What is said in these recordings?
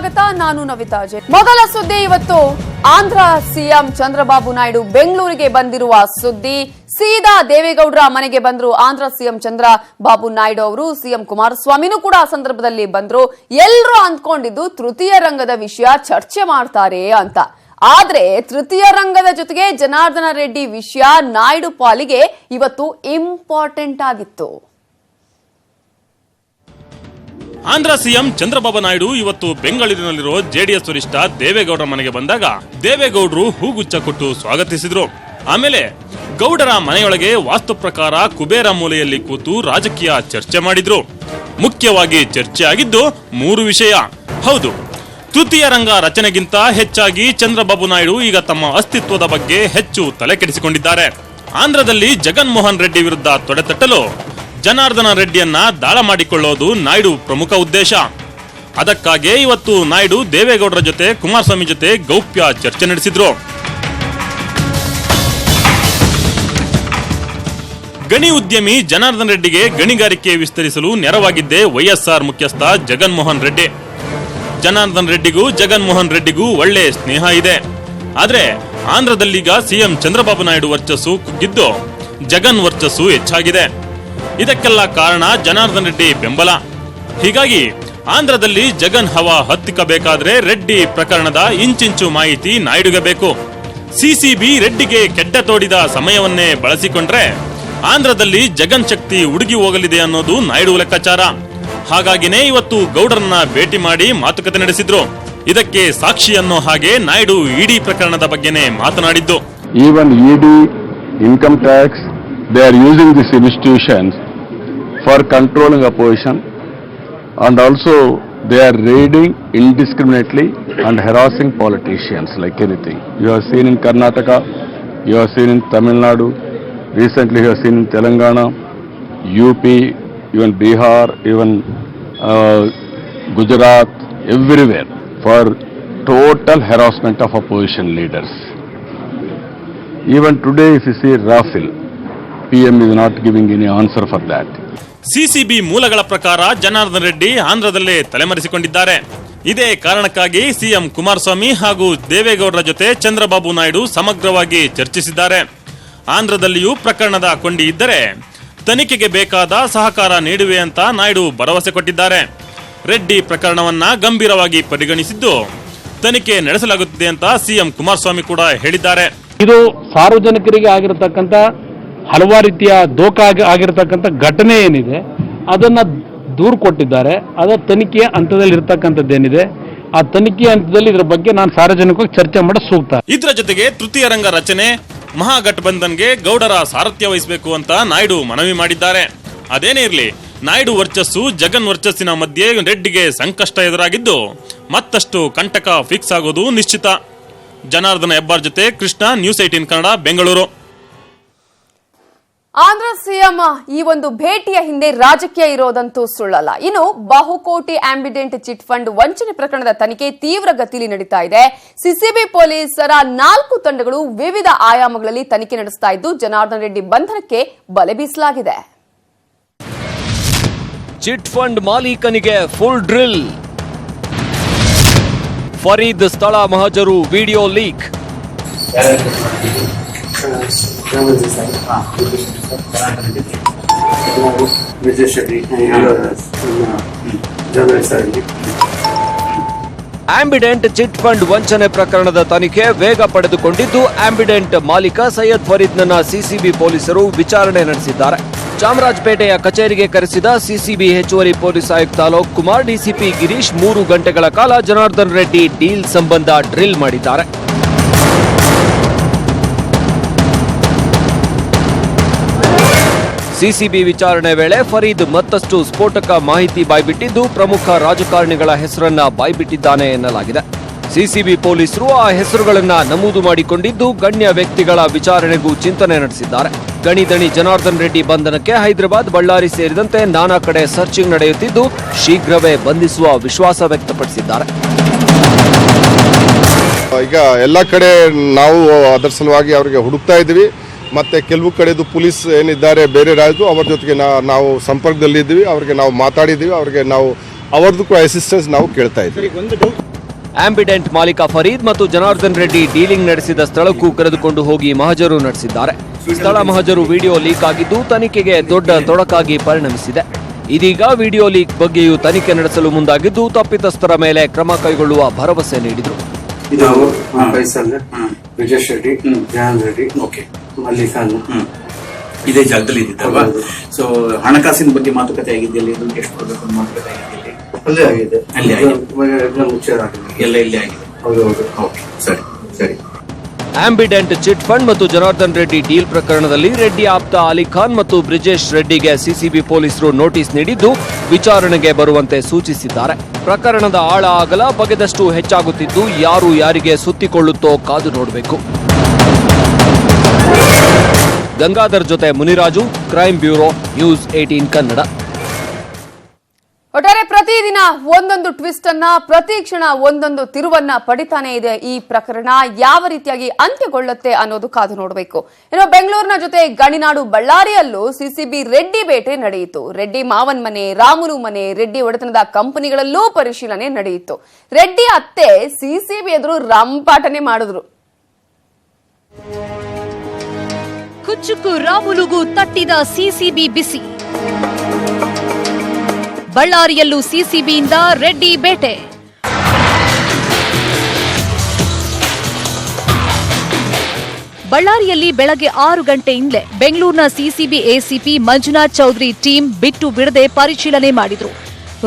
ಸ್ವಾಗತ. ನಾನು ನವಿತಾ ಜೆ. ಮೊದಲ ಸುದ್ದಿ ಇವತ್ತು ಆಂಧ್ರ ಸಿಎಂ ಚಂದ್ರಬಾಬು ನಾಯ್ಡು ಬೆಂಗಳೂರಿಗೆ ಬಂದಿರುವ ಸುದ್ದಿ. ಸೀದಾ ದೇವೇಗೌಡರ ಮನೆಗೆ ಬಂದ್ರು ಆಂಧ್ರ ಸಿಎಂ ಚಂದ್ರಬಾಬು ನಾಯ್ಡು ಅವರು. ಸಿಎಂ ಕುಮಾರಸ್ವಾಮಿನೂ ಕೂಡ ಆ ಸಂದರ್ಭದಲ್ಲಿ ಬಂದ್ರು. ಎಲ್ಲರೂ ಅಂದ್ಕೊಂಡಿದ್ದು ತೃತೀಯ ರಂಗದ ವಿಷಯ ಚರ್ಚೆ ಮಾಡ್ತಾರೆ ಅಂತ. ಆದ್ರೆ ತೃತೀಯ ರಂಗದ ಜೊತೆಗೆ ಜನಾರ್ದನ ರೆಡ್ಡಿ ವಿಷಯ ನಾಯ್ಡು ಪಾಲಿಗೆ ಇವತ್ತು ಇಂಪಾರ್ಟೆಂಟ್ ಆಗಿತ್ತು. ಆಂಧ್ರ ಸಿಎಂ ಚಂದ್ರಬಾಬು ನಾಯ್ಡು ಇವತ್ತು ಬೆಂಗಳೂರಿನಲ್ಲಿರೋ ಜೆಡಿಎಸ್ ವರಿಷ್ಠ ದೇವೇಗೌಡರ ಮನೆಗೆ ಬಂದಾಗ ದೇವೇಗೌಡರು ಹೂಗುಚ್ಚ ಕೊಟ್ಟು ಸ್ವಾಗತಿಸಿದ್ರು. ಆಮೇಲೆ ಗೌಡರ ಮನೆಯೊಳಗೆ ವಾಸ್ತು ಪ್ರಕಾರ ಕುಬೇರ ಮೂಲೆಯಲ್ಲಿ ಕೂತು ರಾಜಕೀಯ ಚರ್ಚೆ ಮಾಡಿದ್ರು. ಮುಖ್ಯವಾಗಿ ಚರ್ಚೆ ಆಗಿದ್ದು 3 ವಿಷಯ. ಹೌದು, ತೃತೀಯ ರಂಗ ರಚನೆಗಿಂತ ಹೆಚ್ಚಾಗಿ ಚಂದ್ರಬಾಬು ನಾಯ್ಡು ಈಗ ತಮ್ಮ ಅಸ್ತಿತ್ವದ ಬಗ್ಗೆ ಹೆಚ್ಚು ತಲೆ ಕೆಡಿಸಿಕೊಂಡಿದ್ದಾರೆ. ಆಂಧ್ರದಲ್ಲಿ ಜಗನ್ಮೋಹನ್ ರೆಡ್ಡಿ ವಿರುದ್ಧ ತೊಡೆತಟ್ಟಲು ಜನಾರ್ದನ ರೆಡ್ಡಿಯನ್ನ ದಾಳ ಮಾಡಿಕೊಳ್ಳೋದು ನಾಯ್ಡು ಪ್ರಮುಖ ಉದ್ದೇಶ. ಅದಕ್ಕಾಗಿ ಇವತ್ತು ನಾಯ್ಡು ದೇವೇಗೌಡರ ಜೊತೆ ಕುಮಾರಸ್ವಾಮಿ ಜೊತೆ ಗೌಪ್ಯ ಚರ್ಚೆ ನಡೆಸಿದ್ರು. ಗಣಿ ಉದ್ಯಮಿ ಜನಾರ್ದನ ರೆಡ್ಡಿಗೆ ಗಣಿಗಾರಿಕೆ ವಿಸ್ತರಿಸಲು ನೆರವಾಗಿದ್ದೇ ವೈಎಸ್ಆರ್ ಮುಖ್ಯಸ್ಥ ಜಗನ್ಮೋಹನ್ ರೆಡ್ಡಿ. ಜನಾರ್ದನ ರೆಡ್ಡಿಗೂ ಜಗನ್ಮೋಹನ್ ರೆಡ್ಡಿಗೂ ಒಳ್ಳೆ ಸ್ನೇಹ ಇದೆ. ಆದ್ರೆ ಆಂಧ್ರದಲ್ಲೀಗ ಸಿಎಂ ಚಂದ್ರಬಾಬು ನಾಯ್ಡು ವರ್ಚಸ್ಸು ಕುಗ್ಗಿದ್ದು ಜಗನ್ ವರ್ಚಸ್ಸು ಹೆಚ್ಚಾಗಿದೆ. ಇದಕ್ಕೆಲ್ಲ ಕಾರಣ ಜನಾರ್ದನ ರೆಡ್ಡಿ ಬೆಂಬಲ. ಹೀಗಾಗಿ ಆಂಧ್ರದಲ್ಲಿ ಜಗನ್ ಹವಾ ಹತ್ತಿಕ್ಕಬೇಕಾದ್ರೆ ರೆಡ್ಡಿ ಪ್ರಕರಣದ ಇಂಚಿಂಚು ಮಾಹಿತಿ ನಾಯ್ಡುಗೆ ಬೇಕು. ಸಿಸಿಬಿ ರೆಡ್ಡಿಗೆ ಕೆಡ್ಡ ತೋಡಿದ ಸಮಯವನ್ನೇ ಬಳಸಿಕೊಂಡ್ರೆ ಆಂಧ್ರದಲ್ಲಿ ಜಗನ್ ಶಕ್ತಿ ಉಡುಗಿ ಹೋಗಲಿದೆ ಅನ್ನೋದು ನಾಯ್ಡು ಲೆಕ್ಕಾಚಾರ. ಹಾಗಾಗಿನೇ ಇವತ್ತು ಗೌಡರನ್ನ ಭೇಟಿ ಮಾಡಿ ಮಾತುಕತೆ ನಡೆಸಿದ್ರು. ಇದಕ್ಕೆ ಸಾಕ್ಷಿ ಅನ್ನೋ ಹಾಗೆ ನಾಯ್ಡು ಇಡಿ ಪ್ರಕರಣದ ಬಗ್ಗೆನೇ ಮಾತನಾಡಿದ್ದು. Even ED, income tax, they are using these institutions for controlling opposition, and also they are raiding indiscriminately and harassing politicians like anything. You have seen in Karnataka, you have seen in Tamil Nadu, recently you have seen in Telangana, UP, even Bihar, even Gujarat, everywhere, for total harassment of opposition leaders. Even today if you see Rafale, PM is not giving any answer for that. CCB ಮೂಲಗಳ ಪ್ರಕಾರ ಜನಾರ್ದನ ರೆಡ್ಡಿ ಆಂಧ್ರದಲ್ಲೇ ತಲೆಮರೆಸಿಕೊಂಡಿದ್ದಾರೆ. ಇದೇ ಕಾರಣಕ್ಕಾಗಿ CM Kumaraswamy ಹಾಗೂ ದೇವೇಗೌಡರ ಜೊತೆ ಚಂದ್ರಬಾಬು ನಾಯ್ಡು ಸಮಗ್ರವಾಗಿ ಚರ್ಚಿಸಿದ್ದಾರೆ. ಆಂಧ್ರದಲ್ಲಿಯೂ ಪ್ರಕರಣದ ಕೊಂಡಿ ಇದ್ದರೆ ತನಿಖೆಗೆ ಬೇಕಾದ ಸಹಕಾರ ನೀಡುವೆ ಅಂತ ನಾಯ್ಡು ಭರವಸೆ ಕೊಟ್ಟಿದ್ದಾರೆ. ರೆಡ್ಡಿ ಪ್ರಕರಣವನ್ನ ಗಂಭೀರವಾಗಿ ಪರಿಗಣಿಸಿದ್ದು ತನಿಖೆ ನಡೆಸಲಾಗುತ್ತಿದೆ ಅಂತ ಸಿಎಂ ಕುಮಾರಸ್ವಾಮಿ ಕೂಡ ಹೇಳಿದ್ದಾರೆ. ಇದು ಸಾರ್ವಜನಿಕರಿಗೆ ಆಗಿರತಕ್ಕಂಥ ಹಲವಾರು ರೀತಿಯ ದೋಖ ಆಗಿರತಕ್ಕಂಥ ಘಟನೆ ಏನಿದೆ ಅದನ್ನ ದೂರು ಕೊಟ್ಟಿದ್ದಾರೆ. ಅದರ ತನಿಖೆಯ ಹಂತದಲ್ಲಿ ಇರತಕ್ಕಂಥದ್ದೇನಿದೆ ಆ ತನಿಖೆಯ ಹಂತದಲ್ಲಿ ಇದರ ಬಗ್ಗೆ ನಾನು ಸಾರ್ವಜನಿಕವಾಗಿ ಚರ್ಚೆ ಮಾಡೋ ಸೂಕ್ತ. ಇದರ ಜೊತೆಗೆ ತೃತೀಯ ರಂಗ ರಚನೆ ಮಹಾಗಠಬಂಧನ್ಗೆ ಗೌಡರ ಸಾರಥ್ಯ ವಹಿಸಬೇಕು ಅಂತ ನಾಯ್ಡು ಮನವಿ ಮಾಡಿದ್ದಾರೆ. ಅದೇನೇ ಇರಲಿ, ನಾಯ್ಡು ವರ್ಚಸ್ಸು ಜಗನ್ ವರ್ಚಸ್ಸಿನ ಮಧ್ಯೆ ರೆಡ್ಡಿಗೆ ಸಂಕಷ್ಟ ಎದುರಾಗಿದ್ದು ಮತ್ತಷ್ಟು ಕಂಟಕ ಫಿಕ್ಸ್ ಆಗೋದು ನಿಶ್ಚಿತ. ಜನಾರ್ದನ ಹೆಬ್ಬಾರ್ ಜೊತೆ ಕೃಷ್ಣ, ನ್ಯೂಸ್ 18 ಕನ್ನಡ, ಬೆಂಗಳೂರು. ಆಂಧ್ರ ಸಿಎಂ ಈ ಒಂದು ಭೇಟಿಯ ಹಿಂದೆ ರಾಜಕೀಯ ಇರೋದಂತೂ ಸುಳ್ಳಲ್ಲ. ಇನ್ನು ಬಹುಕೋಟಿ ಆಂಬಿಡೆಂಟ್ ಚಿಟ್ ಫಂಡ್ ವಂಚನೆ ಪ್ರಕರಣದ ತನಿಖೆ ತೀವ್ರ ಗತಿಯಲ್ಲಿ ನಡೀತಾ ಇದೆ. ಸಿಸಿಬಿ ಪೊಲೀಸರ 4 ತಂಡಗಳು ವಿವಿಧ ಆಯಾಮಗಳಲ್ಲಿ ತನಿಖೆ ನಡೆಸ್ತಾ ಇದ್ದು ಜನಾರ್ದನ ರೆಡ್ಡಿ ಬಂಧನಕ್ಕೆ ಬಲೆ ಬೀಸಲಾಗಿದೆ. ಚಿಟ್ ಫಂಡ್ ಮಾಲೀಕನಿಗೆ ಫುಲ್ ಡ್ರಿಲ್. ಫರೀದ್ ಸ್ಥಳ ಮಹಜರು video leak. Ambidant chit fund ವಂಚನೆ ಪ್ರಕರಣದ ತನಿಖೆ ವೇಗ ಪಡೆದುಕೊಂಡಿದ್ದು ಆಂಬಿಡೆಂಟ್ ಮಾಲೀಕ ಸೈಯದ್ ಫರೀದ್ನನ್ನ ಸಿಸಿಬಿ ಪೊಲೀಸರು ವಿಚಾರಣೆ ನಡೆಸಿದ್ದಾರೆ. ಚಾಮರಾಜಪೇಟೆಯ ಕಚೇರಿಗೆ ಕರೆಸಿದ ಸಿಸಿಬಿ ಹೆಚ್ಚುವರಿ ಪೊಲೀಸ್ ಆಯುಕ್ತ ಅಲೋಕ್ ಕುಮಾರ್, ಡಿಸಿಪಿ ಗಿರೀಶ್ 3 ಗಂಟೆಗಳ ಕಾಲ ಜನಾರ್ದನ್ ರೆಡ್ಡಿ ಡೀಲ್ ಸಂಬಂಧ ಡ್ರಿಲ್ ಮಾಡಿದ್ದಾರೆ. ಸಿಸಿಬಿ ವಿಚಾರಣೆ ವೇಳೆ ಫರೀದ್ ಮತ್ತಷ್ಟು ಸ್ಫೋಟಕ ಮಾಹಿತಿ ಬಾಯ್ಬಿಟ್ಟಿದ್ದು ಪ್ರಮುಖ ರಾಜಕಾರಣಿಗಳ ಹೆಸರನ್ನ ಬಾಯ್ಬಿಟ್ಟಿದ್ದಾನೆ ಎನ್ನಲಾಗಿದೆ. ಸಿಸಿಬಿ ಪೊಲೀಸರು ಆ ಹೆಸರುಗಳನ್ನ ನಮೂದು ಮಾಡಿಕೊಂಡಿದ್ದು ಗಣ್ಯ ವ್ಯಕ್ತಿಗಳ ವಿಚಾರಣೆಗೂ ಚಿಂತನೆ ನಡೆಸಿದ್ದಾರೆ. ಗಣಿದಣಿ ಜನಾರ್ದನ್ ರೆಡ್ಡಿ ಬಂಧನಕ್ಕೆ ಹೈದರಾಬಾದ್, ಬಳ್ಳಾರಿ ಸೇರಿದಂತೆ ನಾನಾ ಕಡೆ ಸರ್ಚಿಂಗ್ ನಡೆಯುತ್ತಿದ್ದು ಶೀಘ್ರವೇ ಬಂಧಿಸುವ ವಿಶ್ವಾಸ ವ್ಯಕ್ತಪಡಿಸಿದ್ದಾರೆ. ಈಗ ಎಲ್ಲ ಕಡೆ ನಾವು ಅದರ ಸಲುವಾಗಿ ಅವರಿಗೆ ಹುಡುಕ್ತಾ ಇದ್ದೀವಿ. ಮತ್ತು ಕೆಲವು ಕಡೆದು ಪೊಲೀಸ್ ಏನಿದ್ದಾರೆ ಬೇರೆ ರಾಜ್ಯದ್ದು ಅವರ ಜೊತೆಗೆ ನಾವು ಸಂಪರ್ಕದಲ್ಲಿದ್ದೀವಿ. ಅವರಿಗೆ ನಾವು ಮಾತಾಡಿದ್ದೀವಿ. ಅವರಿಗೆ ನಾವು ಅವ್ರದ್ದು ಕೂಡ ಅಸಿಸ್ಟೆನ್ಸ್ ನಾವು ಕೇಳ್ತಾ ಇದ್ದೀವಿ. ಆಂಬಿಡೆಂಟ್ ಮಾಲೀಕ ಫರೀದ್ ಮತ್ತು ಜನಾರ್ದನ್ ರೆಡ್ಡಿ ಡೀಲಿಂಗ್ ನಡೆಸಿದ ಸ್ಥಳಕ್ಕೂ ಕರೆದುಕೊಂಡು ಹೋಗಿ ಮಹಜರು ನಡೆಸಿದ್ದಾರೆ. ಸ್ಥಳ ಮಹಜರು ವಿಡಿಯೋ ಲೀಕ್ ಆಗಿದ್ದು ತನಿಖೆಗೆ ದೊಡ್ಡ ತೊಡಕಾಗಿ ಪರಿಣಮಿಸಿದೆ. ಇದೀಗ ವಿಡಿಯೋ ಲೀಕ್ ಬಗ್ಗೆಯೂ ತನಿಖೆ ನಡೆಸಲು ಮುಂದಾಗಿದ್ದು ತಪ್ಪಿತಸ್ಥರ ಮೇಲೆ ಕ್ರಮ ಕೈಗೊಳ್ಳುವ ಭರವಸೆ ನೀಡಿದರು. ಇದು ಫೈಸಲ್, ಬ್ರಿಜೇಶ್ ರೆಡ್ಡಿ, ಜನಾರ್ದನ್ ರೆಡ್ಡಿ, ಓಕೆ, ಮಲ್ಲಿಕಾನ್ ಇದೇ ಜಾಗದಲ್ಲಿ ಇದ್ದಿದ್ದಲ್ವಾ? ಸೊ ಹಣಕಾಸಿನ ಬಗ್ಗೆ ಮಾತುಕತೆ ಆಗಿದೆಯಲ್ಲಿ ದುಡ್ಡು ಎಷ್ಟು ಕೊಡಬೇಕು ಅಂತ ಮಾತುಕತೆ ಆಗಿದೆಯಲ್ಲಿ ಅಲ್ಲೇ ಆಗಿದೆ, ಅಲ್ಲೇ ಆಗಿದೆ, ಮುಚ್ಚೆ ಆಗಿದೆ, ಎಲ್ಲ ಇಲ್ಲೇ ಆಗಿದೆ. ಹೌದು ಹೌದು, ಓಕೆ, ಸರಿ ಸರಿ. ಆಂಬಿಡೆಂಟ್ ಚಿಟ್ ಫಂಡ್ ಮತ್ತು ಜನಾರ್ದನ್ ರೆಡ್ಡಿ ಡೀಲ್ ಪ್ರಕರಣದಲ್ಲಿ ರೆಡ್ಡಿ ಆಪ್ತ ಅಲಿಖಾನ್ ಮತ್ತು ಬ್ರಿಜೇಶ್ ರೆಡ್ಡಿಗೆ ಸಿಸಿಬಿ ಪೊಲೀಸರು ನೋಟಿಸ್ ನೀಡಿದ್ದು ವಿಚಾರಣೆಗೆ ಬರುವಂತೆ ಸೂಚಿಸಿದ್ದಾರೆ. ಪ್ರಕರಣದ ಆಳ ಅಗಲ ಬಗೆದಷ್ಟು ಹೆಚ್ಚಾಗುತ್ತಿದ್ದು ಯಾರು ಯಾರಿಗೆ ಸುತ್ತಿಕೊಳ್ಳುತ್ತೋ ಕಾದು ನೋಡಬೇಕು. ಗಂಗಾಧರ್ ಜೊತೆ Muniraju, crime bureau, news 18 Kannada. ಒಟ್ಟಾರೆ ಪ್ರತಿದಿನ ಒಂದೊಂದು ಟ್ವಿಸ್ಟ್ ಅನ್ನ, ಪ್ರತಿ ಕ್ಷಣ ಒಂದೊಂದು ತಿರುವನ್ನ ಪಡಿತಾನೆ ಇದೆ ಈ ಪ್ರಕರಣ. ಯಾವ ರೀತಿಯಾಗಿ ಅಂತ್ಯಗೊಳ್ಳುತ್ತೆ ಅನ್ನೋದು ಕಾದು ನೋಡಬೇಕು. ಇನ್ನು ಬೆಂಗಳೂರಿನ ಜೊತೆ ಗಣಿನಾಡು ಬಳ್ಳಾರಿಯಲ್ಲೂ ಸಿಸಿಬಿ ರೆಡ್ಡಿ ಬೇಟೆ ನಡೆಯಿತು. ರೆಡ್ಡಿ ಮಾವನ್ ಮನೆ, ರಾಮುಲು ಮನೆ, ರೆಡ್ಡಿ ಒಡೆತನದ ಕಂಪನಿಗಳಲ್ಲೂ ಪರಿಶೀಲನೆ ನಡೆಯಿತು. ರೆಡ್ಡಿ ಅತ್ತೆ ಸಿಸಿಬಿ ಎದುರು ರಂಪಾಟನೆ ಮಾಡಿದ್ರು. ಕುಚ್ಚುಕು ರಾಮುಲುಗೂ ತಟ್ಟಿದ ಸಿಸಿಬಿ ಬಿಸಿ. ಬಳ್ಳಾರಿಯಲ್ಲೂ ಸಿಸಿಬಿಯಿಂದ ರೆಡ್ಡಿ ಬೇಟೆ. ಬಳ್ಳಾರಿಯಲ್ಲಿ ಬೆಳಗ್ಗೆ 6 ಗಂಟೆಯಿಂದಲೇ ಬೆಂಗಳೂರಿನ CCB ACP Manjunath Chaudhary team ಬಿಟ್ಟು ಬಿಡದೆ ಪರಿಶೀಲನೆ ಮಾಡಿದ್ರು.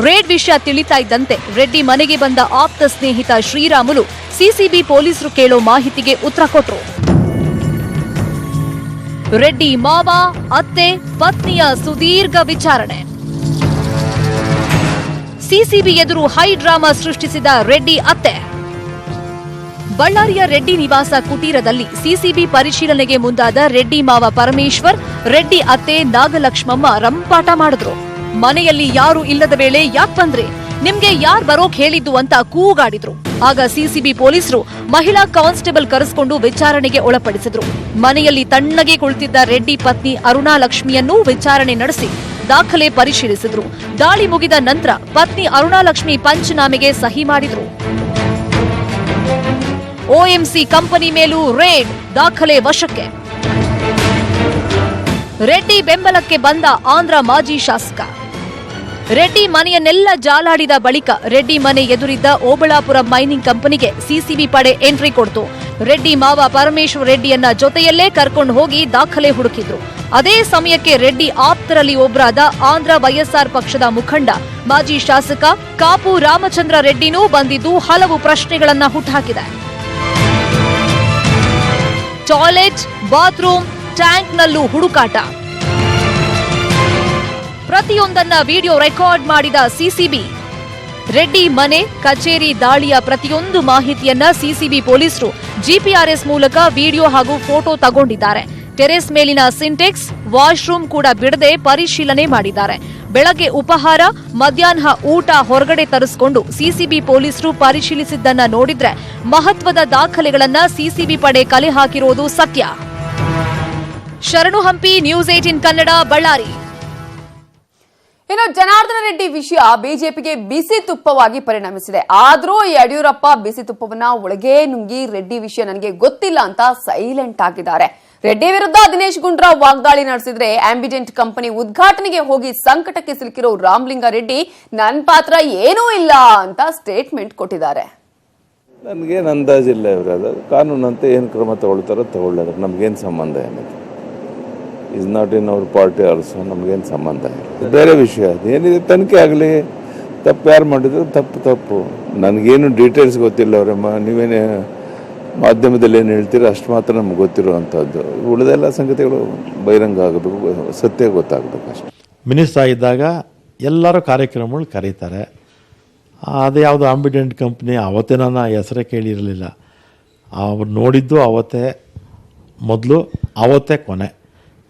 ರೇಡ್ ವಿಷಯ ತಿಳಿತಾ ಇದ್ದಂತೆ ರೆಡ್ಡಿ ಮನೆಗೆ ಬಂದ ಆಪ್ತ ಸ್ನೇಹಿತ ಶ್ರೀರಾಮುಲು ಸಿಸಿಬಿ ಪೊಲೀಸರು ಕೇಳೋ ಮಾಹಿತಿಗೆ ಉತ್ತರ ಕೊಟ್ರು. ರೆಡ್ಡಿ ಮಾವ, ಅತ್ತೆ, ಪತ್ನಿಯ ಸುದೀರ್ಘ ವಿಚಾರಣೆ. ಸಿಸಿಬಿ ಎದುರು ಹೈ ಡ್ರಾಮಾ ಸೃಷ್ಟಿಸಿದ ರೆಡ್ಡಿ ಅತ್ತೆ. ಬಳ್ಳಾರಿಯ ರೆಡ್ಡಿ ನಿವಾಸ ಕುಟೀರದಲ್ಲಿ ಸಿಸಿಬಿ ಪರಿಶೀಲನೆಗೆ ಮುಂದಾದ ರೆಡ್ಡಿ ಮಾವ ಪರಮೇಶ್ವರ್, ರೆಡ್ಡಿ ಅತ್ತೆ ನಾಗಲಕ್ಷ್ಮಮ್ಮ ರಂಪಾಟ ಮಾಡಿದ್ರು. ಮನೆಯಲ್ಲಿ ಯಾರು ಇಲ್ಲದ ವೇಳೆ ಯಾಕ್ ಬಂದ್ರಿ, ನಿಮ್ಗೆ ಯಾರ್ ಬರೋಕ್ ಹೇಳಿದ್ದು ಅಂತ ಕೂಗಾಡಿದ್ರು. ಆಗ ಸಿಸಿಬಿ ಪೊಲೀಸರು ಮಹಿಳಾ ಕಾನ್ಸ್ಟೇಬಲ್ ಕರೆಸಿಕೊಂಡು ವಿಚಾರಣೆಗೆ ಒಳಪಡಿಸಿದ್ರು. ಮನೆಯಲ್ಲಿ ತಣ್ಣಗೆ ಕುಳಿತಿದ್ದ ರೆಡ್ಡಿ ಪತ್ನಿ ಅರುಣಾ ಲಕ್ಷ್ಮಿಯನ್ನೂ ವಿಚಾರಣೆ ನಡೆಸಿ ದಾಖಲೆ ಪರಿಶೀಲಿಸಿದ್ರು. ದಾಳಿ ಮುಗಿದ ನಂತರ ಪತ್ನಿ ಅರುಣಾಲಕ್ಷ್ಮಿ ಪಂಚನಾಮೆಗೆ ಸಹಿ ಮಾಡಿದ್ರು. ಓಎಂಸಿ ಕಂಪನಿ ಮೇಲೂ ರೇಡ್, ದಾಖಲೆ ವಶಕ್ಕೆ. ರೆಡ್ಡಿ ಬೆಂಬಲಕ್ಕೆ ಬಂದ ಆಂಧ್ರ ಮಾಜಿ ಶಾಸಕ. ರೆಡ್ಡಿ ಮನೆಯನ್ನೆಲ್ಲ ಜಾಲಾಡಿದ ಬಳಿಕ ರೆಡ್ಡಿ ಮನೆ ಎದುರಿದ್ದ ಓಬಳಾಪುರ ಮೈನಿಂಗ್ ಕಂಪನಿಗೆ ಸಿಸಿಬಿ ಪಡೆ ಎಂಟ್ರಿ ಕೊಡ್ತು. ರೆಡ್ಡಿ ಮಾವ ಪರಮೇಶ್ವರ್ ರೆಡ್ಡಿಯನ್ನ ಜೊತೆಯಲ್ಲೇ ಕರ್ಕೊಂಡು ಹೋಗಿ ದಾಖಲೆ ಹುಡುಕಿದ್ರು. ಅದೇ ಸಮಯಕ್ಕೆ ರೆಡ್ಡಿ ಆಪ್ತರಲ್ಲಿ ಒಬ್ಬರಾದ ಆಂಧ್ರ ವೈಎಸ್ಆರ್ ಪಕ್ಷದ ಮುಖಂಡ ಮಾಜಿ ಶಾಸಕ ಕಾಪು ರಾಮಚಂದ್ರ ರೆಡ್ಡಿನೂ ಬಂದಿದ್ದು ಹಲವು ಪ್ರಶ್ನೆಗಳನ್ನ ಹುಟ್ಟುಹಾಕಿದೆ. ಟಾಯ್ಲೆಟ್, ಬಾತ್ರೂಮ್, ಟ್ಯಾಂಕ್ನಲ್ಲೂ ಹುಡುಕಾಟ. ಪ್ರತಿಯೊಂದನ್ನ ವಿಡಿಯೋ ರೆಕಾರ್ಡ್ ಮಾಡಿದ ಸಿಸಿಬಿ. ರೆಡ್ಡಿ ಮನೆ, ಕಚೇರಿ ದಾಳಿಯ ಪ್ರತಿಯೊಂದು ಮಾಹಿತಿಯನ್ನ ಸಿಸಿಬಿ ಪೊಲೀಸರು ಜಿಪಿಆರ್ಎಸ್ ಮೂಲಕ ವಿಡಿಯೋ ಹಾಗೂ ಫೋಟೋ ತಗೊಂಡಿದ್ದಾರೆ. ಟೆರೆಸ್ ಮೇಲಿನ ಸಿಂಟೆಕ್ಸ್, ವಾಶ್ರೂಮ್ ಕೂಡ ಬಿಡದೆ ಪರಿಶೀಲನೆ ಮಾಡಿದ್ದಾರೆ. ಬೆಳಗ್ಗೆ ಉಪಹಾರ, ಮಧ್ಯಾಹ್ನ ಊಟ ಹೊರಗಡೆ ತರಿಸಿಕೊಂಡು ಸಿಸಿಬಿ ಪೊಲೀಸರು ಪರಿಶೀಲಿಸಿದ್ದನ್ನ ನೋಡಿದ್ರೆ ಮಹತ್ವದ ದಾಖಲೆಗಳನ್ನ ಸಿಸಿಬಿ ಪಡೆ ಕಲೆ ಹಾಕಿರೋದು ಸತ್ಯ. ಶರಣು ಹಂಪಿ, ನ್ಯೂಸ್ 18 ಕನ್ನಡ, ಬಳ್ಳಾರಿ. ಇನ್ನು ಜನಾರ್ದನ ರೆಡ್ಡಿ ವಿಷಯ ಬಿಜೆಪಿಗೆ ಬಿಸಿ ತುಪ್ಪವಾಗಿ ಪರಿಣಮಿಸಿದೆ. ಆದ್ರೂ ಯಡಿಯೂರಪ್ಪ ಬಿಸಿ ತುಪ್ಪವನ್ನ ಒಳಗೇ ನುಂಗಿ ರೆಡ್ಡಿ ವಿಷಯ ನನಗೆ ಗೊತ್ತಿಲ್ಲ ಅಂತ ಸೈಲೆಂಟ್ ಆಗಿದ್ದಾರೆ. ರೆಡ್ಡಿ ವಿರುದ್ಧ ದಿನೇಶ್ ಗುಂಡೂರಾವ್ ವಾಗ್ದಾಳಿ ನಡೆಸಿದ್ರೆ ಆಂಬಿಡೆಂಟ್ ಕಂಪನಿ ಉದ್ಘಾಟನೆಗೆ ಹೋಗಿ ಸಂಕಟಕ್ಕೆ ಸಿಲುಕಿರೋ ರಾಮಲಿಂಗಾರೆಡ್ಡಿ ನನ್ನ ಪಾತ್ರ ಏನೂ ಇಲ್ಲ ಅಂತ ಸ್ಟೇಟ್ಮೆಂಟ್ ಕೊಟ್ಟಿದ್ದಾರೆ. ನನಗೇನು ಅಂದಾಜಿಲ್ಲ ಇವರದು ಕಾನೂನಂತೆ ಏನು ಕ್ರಮ ತಗೊಳ್ತಾರೋ ತಗೊಳ್ಳೋದು, ನಮಗೇನು ಸಂಬಂಧ ಏನಿದೆ. Is not in our party also, ನಮಗೇನು ಸಂಬಂಧ ಇಲ್ಲ. ಬೇರೆ ವಿಷಯ ಅದು ಏನಿದೆ, ತನಿಖೆ ಆಗಲಿ. ತಪ್ಪು ಯಾರು ಮಾಡಿದ್ರು ತಪ್ಪು. ನನಗೇನು ಡೀಟೇಲ್ಸ್ ಗೊತ್ತಿಲ್ಲ ಅವರಮ್ಮ. ನೀವೇನೇ ಮಾಧ್ಯಮದಲ್ಲಿ ಏನು ಹೇಳ್ತೀರೋ ಅಷ್ಟು ಮಾತ್ರ ನಮ್ಗೆ ಗೊತ್ತಿರುವಂಥದ್ದು. ಉಳಿದೆಲ್ಲ ಸಂಗತಿಗಳು ಬಹಿರಂಗ ಆಗಬೇಕು, ಸತ್ಯ ಗೊತ್ತಾಗಬೇಕು ಅಷ್ಟೇ. ಮಿನಿಸ್ಟರ್ ಆಗಿದ್ದಾಗ ಎಲ್ಲರೂ ಕಾರ್ಯಕ್ರಮಗಳು ಕರೀತಾರೆ. ಅದು ಯಾವುದು ಆಂಬಿಡೆಂಟ್ ಕಂಪ್ನಿ ಅವತ್ತೇ ನಾನು ಹೆಸರೇ ಕೇಳಿರಲಿಲ್ಲ. ಅವ್ರು ನೋಡಿದ್ದು ಅವತ್ತೇ ಮೊದಲು, ಅವತ್ತೇ ಕೊನೆ.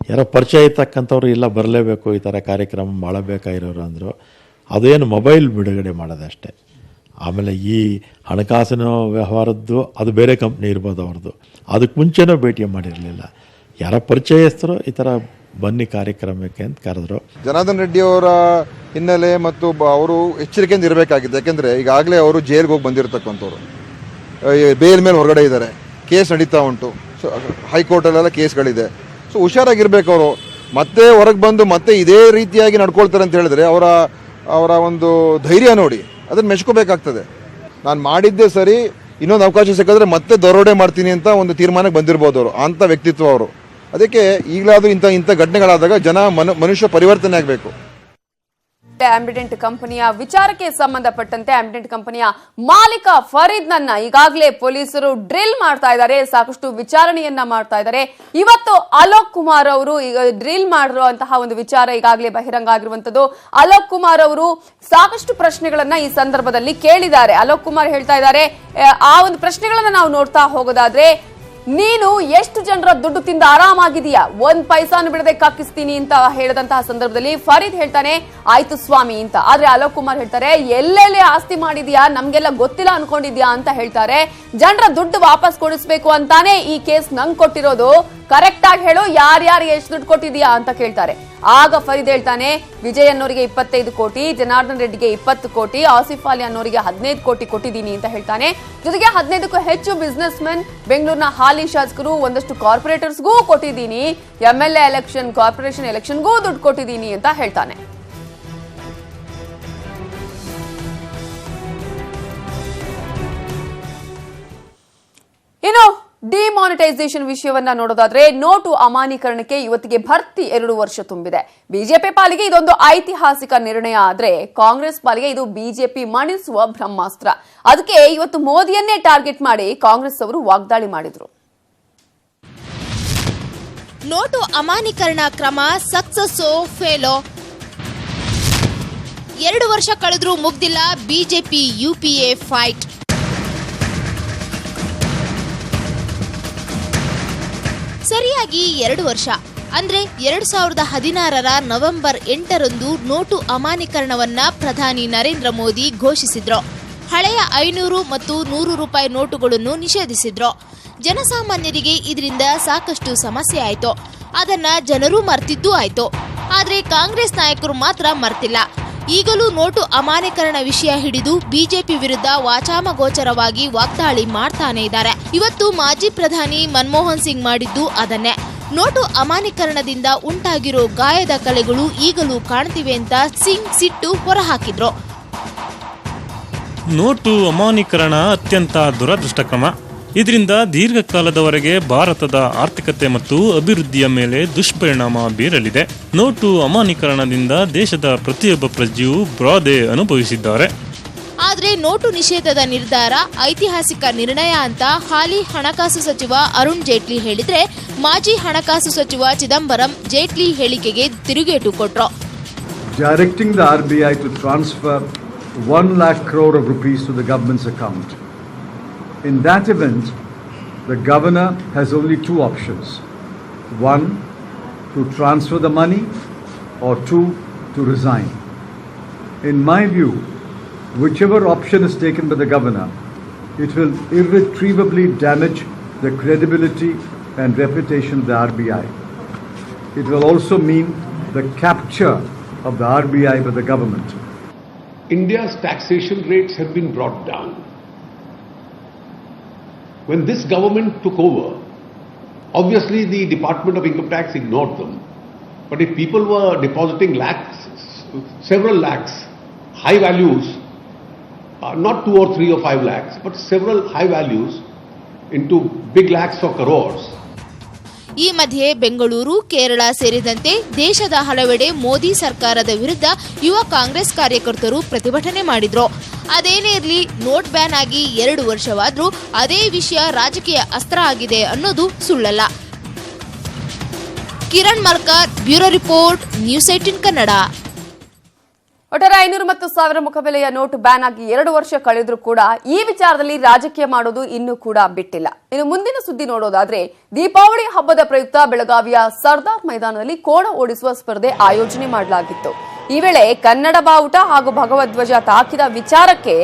ಯಾರೋ ಪರಿಚಯ ಇರ್ತಕ್ಕಂಥವ್ರು ಇಲ್ಲ ಬರಲೇಬೇಕು, ಈ ಥರ ಕಾರ್ಯಕ್ರಮ ಮಾಡಬೇಕಾಗಿರೋರು ಅಂದರು. ಅದೇನು ಮೊಬೈಲ್ ಬಿಡುಗಡೆ ಮಾಡೋದು ಅಷ್ಟೇ. ಆಮೇಲೆ ಈ ಹಣಕಾಸಿನ ವ್ಯವಹಾರದ್ದು ಅದು ಬೇರೆ ಕಂಪ್ನಿ ಇರ್ಬೋದು ಅವ್ರದ್ದು. ಅದಕ್ಕೆ ಮುಂಚೆನೂ ಭೇಟಿ ಮಾಡಿರಲಿಲ್ಲ. ಯಾರೋ ಪರಿಚಯಸ್ಥರು ಈ ಥರ ಬನ್ನಿ ಕಾರ್ಯಕ್ರಮಕ್ಕೆ ಅಂತ ಕರೆದ್ರು. ಜನಾರ್ದನ್ ರೆಡ್ಡಿ ಅವರ ಹಿನ್ನೆಲೆ ಮತ್ತು ಅವರು ಎಚ್ಚರಿಕೆಯಿಂದ ಇರಬೇಕಾಗಿದೆ. ಯಾಕೆಂದರೆ ಈಗಾಗಲೇ ಅವರು ಜೈಲ್ಗೆ ಹೋಗಿ ಬಂದಿರತಕ್ಕಂಥವ್ರು, ಬೇಲ್ ಮೇಲೆ ಹೊರಗಡೆ ಇದ್ದಾರೆ, ಕೇಸ್ ನಡೀತಾ ಉಂಟು, ಸೊ ಹೈಕೋರ್ಟಲ್ಲೆಲ್ಲ ಕೇಸ್ಗಳಿದೆ. ಸೊ ಹುಷಾರಾಗಿರ್ಬೇಕು ಅವರು. ಮತ್ತೆ ಹೊರಗೆ ಬಂದು ಮತ್ತೆ ಇದೇ ರೀತಿಯಾಗಿ ನಡ್ಕೊಳ್ತಾರೆ ಅಂತ ಹೇಳಿದ್ರೆ ಅವರ ಒಂದು ಧೈರ್ಯ ನೋಡಿ ಅದನ್ನು ಮೆಚ್ಕೋಬೇಕಾಗ್ತದೆ. ನಾನು ಮಾಡಿದ್ದೆ ಸರಿ, ಇನ್ನೊಂದು ಅವಕಾಶ ಸಿಕ್ಕಿದ್ರೆ ಮತ್ತೆ ದರೋಡೆ ಮಾಡ್ತೀನಿ ಅಂತ ಒಂದು ತೀರ್ಮಾನಕ್ಕೆ ಬಂದಿರ್ಬೋದು ಅವರು, ಅಂಥ ವ್ಯಕ್ತಿತ್ವ ಅವರು. ಅದಕ್ಕೆ ಈಗಲಾದರೂ ಇಂಥ ಘಟನೆಗಳಾದಾಗ ಮನುಷ್ಯ ಪರಿವರ್ತನೆ ಆಗಬೇಕು. ಆಂಬಿಡೆಂಟ್ ಕಂಪನಿಯ ವಿಚಾರಕ್ಕೆ ಸಂಬಂಧಪಟ್ಟಂತೆ ಆಂಬಿಡೆಂಟ್ ಕಂಪನಿಯ ಮಾಲೀಕ ಫರೀದ್ ನನ್ನ ಈಗಾಗಲೇ ಪೊಲೀಸರು ಡ್ರಿಲ್ ಮಾಡ್ತಾ ಇದ್ದಾರೆ, ಸಾಕಷ್ಟು ವಿಚಾರಣೆಯನ್ನ ಮಾಡ್ತಾ ಇದ್ದಾರೆ. ಇವತ್ತು ಅಲೋಕ್ ಕುಮಾರ್ ಅವರು ಈಗ ಡ್ರಿಲ್ ಮಾಡಿರುವಂತಹ ಒಂದು ವಿಚಾರ ಈಗಾಗಲೇ ಬಹಿರಂಗ ಆಗಿರುವಂತದ್ದು. ಅಲೋಕ್ ಕುಮಾರ್ ಅವರು ಸಾಕಷ್ಟು ಪ್ರಶ್ನೆಗಳನ್ನ ಈ ಸಂದರ್ಭದಲ್ಲಿ ಕೇಳಿದ್ದಾರೆ. ಅಲೋಕ್ ಕುಮಾರ್ ಹೇಳ್ತಾ ಇದ್ದಾರೆ, ಆ ಒಂದು ಪ್ರಶ್ನೆಗಳನ್ನ ನಾವು ನೋಡ್ತಾ ಹೋಗೋದಾದ್ರೆ, ನೀನು ಎಷ್ಟು ಜನರ ದುಡ್ಡು ತಿಂದ ಆರಾಮಾಗಿದೆಯಾ, ಒಂದ್ ಪೈಸಾನು ಬಿಡದೆ ಕಕ್ಕಿಸ್ತೀನಿ ಅಂತ ಹೇಳಿದಂತಹ ಸಂದರ್ಭದಲ್ಲಿ ಫರೀದ್ ಹೇಳ್ತಾನೆ ಆಯ್ತು ಸ್ವಾಮಿ ಅಂತ. ಆದ್ರೆ ಅಲೋಕ್ ಕುಮಾರ್ ಹೇಳ್ತಾರೆ, ಎಲ್ಲೆಲ್ಲಿ ಆಸ್ತಿ ಮಾಡಿದ್ಯಾ ನಮ್ಗೆಲ್ಲ ಗೊತ್ತಿಲ್ಲ ಅನ್ಕೊಂಡಿದ್ಯಾ ಅಂತ ಹೇಳ್ತಾರೆ. ಜನರ ದುಡ್ಡು ವಾಪಸ್ ಕೊಡಿಸ್ಬೇಕು ಅಂತಾನೆ ಈ ಕೇಸ್ ನಂಗ್ ಕೊಟ್ಟಿರೋದು, ಕರೆಕ್ಟ್ ಆಗಿ ಹೇಳು ಯಾರ್ಯಾರು ಎಷ್ಟು ದುಡ್ಡು ಕೊಟ್ಟಿದ್ಯಾ ಅಂತ ಕೇಳ್ತಾರೆ. ಆಗ ಫರೀದ್ ಹೇಳ್ತಾನೆ, ವಿಜಯ್ ಅನ್ನೋರಿಗೆ 25 ಕೋಟಿ, ಜನಾರ್ದನ್ ರೆಡ್ಡಿಗೆ 20 ಕೋಟಿ, ಆಸಿಫ್ ಅಲಿ ಅನ್ನೋರಿಗೆ 15 ಕೋಟಿ ಕೊಟ್ಟಿದ್ದೀನಿ ಅಂತ ಹೇಳ್ತಾನೆ. ಜೊತೆಗೆ 15ಕ್ಕೂ ಹೆಚ್ಚು ಬಿಸ್ನೆಸ್ ಮೆನ್, ಬೆಂಗಳೂರಿನ ಹಾಲಿ ಶಾಸಕರು, ಒಂದಷ್ಟು ಕಾರ್ಪೊರೇಟರ್ಸ್ಗೂ ಕೊಟ್ಟಿದ್ದೀನಿ, MLA ಎಲೆಕ್ಷನ್, ಕಾರ್ಪೊರೇಷನ್ ಎಲೆಕ್ಷನ್ಗೂ ದುಡ್ಡು ಕೊಟ್ಟಿದ್ದೀನಿ ಅಂತ ಹೇಳ್ತಾನೆ. ಇನ್ನು ಡಿಮಾನಿಟೈಸೇಷನ್ ವಿಷಯವನ್ನ ನೋಡೋದಾದ್ರೆ, ನೋಟು ಅಮಾನ್ಯೀಕರಣಕ್ಕೆ ಇವತ್ತಿಗೆ ಭರ್ತಿ 2 ವರ್ಷ ತುಂಬಿದೆ. ಬಿಜೆಪಿ ಪಾಲಿಗೆ ಇದೊಂದು ಐತಿಹಾಸಿಕ ನಿರ್ಣಯ ಆದ್ರೆ, ಕಾಂಗ್ರೆಸ್ ಪಾಲಿಗೆ ಇದು ಬಿಜೆಪಿ ಮಣಿಸುವ ಬ್ರಹ್ಮಾಸ್ತ್ರ. ಅದಕ್ಕೆ ಇವತ್ತು ಮೋದಿಯನ್ನೇ ಟಾರ್ಗೆಟ್ ಮಾಡಿ ಕಾಂಗ್ರೆಸ್ ಅವರು ವಾಗ್ದಾಳಿ ಮಾಡಿದ್ರು. ನೋಟು ಅಮಾನ್ಯೀಕರಣ ಕ್ರಮ ಸಕ್ಸಸ್ಸೋ ಫೇಲೋ? 2 ವರ್ಷ ಕಳೆದ್ರೂ ಮುಗ್ದಿಲ್ಲ ಬಿಜೆಪಿ ಯುಪಿಎ ಫೈಟ್. ಸರಿಯಾಗಿ 2 ವರ್ಷ ಅಂದ್ರೆ 2016ರ ನವೆಂಬರ್ 8ರಂದು ನೋಟು ಅಮಾನ್ಯೀಕರಣವನ್ನ ಪ್ರಧಾನಿ ನರೇಂದ್ರ ಮೋದಿ ಘೋಷಿಸಿದ್ರು. ಹಳೆಯ 500 ಮತ್ತು 100 ರೂಪಾಯಿ ನೋಟುಗಳನ್ನು ನಿಷೇಧಿಸಿದ್ರು. ಜನಸಾಮಾನ್ಯರಿಗೆ ಇದರಿಂದ ಸಾಕಷ್ಟು ಸಮಸ್ಯೆ ಆಯ್ತು. ಅದನ್ನ ಜನರು ಮರ್ತಿದ್ದೂ ಆಯ್ತು. ಆದ್ರೆ ಕಾಂಗ್ರೆಸ್ ನಾಯಕರು ಮಾತ್ರ ಮರ್ತಿಲ್ಲ. ಈಗಲೂ ನೋಟು ಅಮಾನ್ಯೀಕರಣ ವಿಷಯ ಹಿಡಿದು ಬಿಜೆಪಿ ವಿರುದ್ಧ ವಾಚಾಮಗೋಚರವಾಗಿ ವಾಗ್ದಾಳಿ ಮಾಡ್ತಾನೆ ಇದ್ದಾರೆ. ಇವತ್ತು ಮಾಜಿ ಪ್ರಧಾನಿ ಮನಮೋಹನ್ ಸಿಂಗ್ ಮಾಡಿದ್ದು ಅದನ್ನೇ. ನೋಟು ಅಮಾನ್ಯೀಕರಣದಿಂದ ಉಂಟಾಗಿರೋ ಗಾಯದ ಕಲೆಗಳು ಈಗಲೂ ಕಾಣ್ತಿವೆ ಅಂತ ಸಿಂಗ್ ಸಿಟ್ಟು ಹೊರಹಾಕಿದ್ರು. ನೋಟು ಅಮಾನ್ಯೀಕರಣ ಅತ್ಯಂತ ದುರದೃಷ್ಟ ಕ್ರಮ. ಇದರಿಂದ ದೀರ್ಘಕಾಲದವರೆಗೆ ಭಾರತದ ಆರ್ಥಿಕತೆ ಮತ್ತು ಅಭಿವೃದ್ಧಿಯ ಮೇಲೆ ದುಷ್ಪರಿಣಾಮ ಬೀರಲಿದೆ. ನೋಟು ಅಮಾನ್ಯೀಕರಣದಿಂದ ದೇಶದ ಪ್ರತಿಯೊಬ್ಬ ಪ್ರಜೆಯೂ ಬಾಧೆ ಅನುಭವಿಸಿದ್ದಾರೆ. ಆದ್ರೆ ನೋಟು ನಿಷೇಧದ ನಿರ್ಧಾರ ಐತಿಹಾಸಿಕ ನಿರ್ಣಯ ಅಂತ ಹಾಲಿ ಹಣಕಾಸು ಸಚಿವ ಅರುಣ್ ಜೇಟ್ಲಿ ಹೇಳಿದ್ರೆ, ಮಾಜಿ ಹಣಕಾಸು ಸಚಿವ ಚಿದಂಬರಂ ಜೇಟ್ಲಿ ಹೇಳಿಕೆಗೆ ತಿರುಗೇಟು ಕೊಟ್ರು. Directing the RBI to transfer 1 lakh crore of rupees to the government's account. In that event, the governor has only 2 options. 1, to transfer the money, or 2, to resign. In my view, whichever option is taken by the governor, it will irretrievably damage the credibility and reputation of the RBI. It will also mean the capture of the RBI by the government. India's taxation rates have been brought down. When this government took over, obviously the Department of Income Tax ignored them. But if people were depositing lakhs, several lakhs, high values, not 2 or 3 or 5 lakhs, but several high values into big lakhs or crores. ಈ ಮಧ್ಯೆ ಬೆಂಗಳೂರು, ಕೇರಳ ಸೇರಿದಂತೆ ದೇಶದ ಹಲವೆಡೆ ಮೋದಿ ಸರ್ಕಾರದ ವಿರುದ್ಧ ಯುವ ಕಾಂಗ್ರೆಸ್ ಕಾರ್ಯಕರ್ತರು ಪ್ರತಿಭಟನೆ ಮಾಡಿದ್ರು. ಅದೇನೇ ಇರಲಿ, ನೋಟ್ ಬ್ಯಾನ್ ಆಗಿ 2 ವರ್ಷವಾದ್ರೂ ಅದೇ ವಿಷಯ ರಾಜಕೀಯ ಅಸ್ತ್ರ ಆಗಿದೆ ಅನ್ನೋದು ಸುಳ್ಳಲ್ಲ. Kiran Malkar, bureau report, news 18 Kannada. ಒಟ್ಟಾರೆ 500 ಮತ್ತು 1000 ಮುಖಬೆಲೆಯ ನೋಟು ಬ್ಯಾನ್ ಆಗಿ 2 ವರ್ಷ ಕಳೆದ್ರೂ ಕೂಡ ಈ ವಿಚಾರದಲ್ಲಿ ರಾಜಕೀಯ ಮಾಡೋದು ಇನ್ನೂ ಕೂಡ ಬಿಟ್ಟಿಲ್ಲ. ಇನ್ನು ಮುಂದಿನ ಸುದ್ದಿ ನೋಡೋದಾದ್ರೆ, ದೀಪಾವಳಿ ಹಬ್ಬದ ಪ್ರಯುಕ್ತ ಬೆಳಗಾವಿಯ ಸರ್ದಾರ್ ಮೈದಾನದಲ್ಲಿ ಕೋಣ ಓಡಿಸುವ ಸ್ಪರ್ಧೆ ಆಯೋಜನೆ ಮಾಡಲಾಗಿತ್ತು. ಈ ವೇಳೆ ಕನ್ನಡ ಬಾವುಟ ಹಾಗೂ ಭಗವಧ್ವಜ ತಾಕಿದ ವಿಚಾರಕ್ಕೆ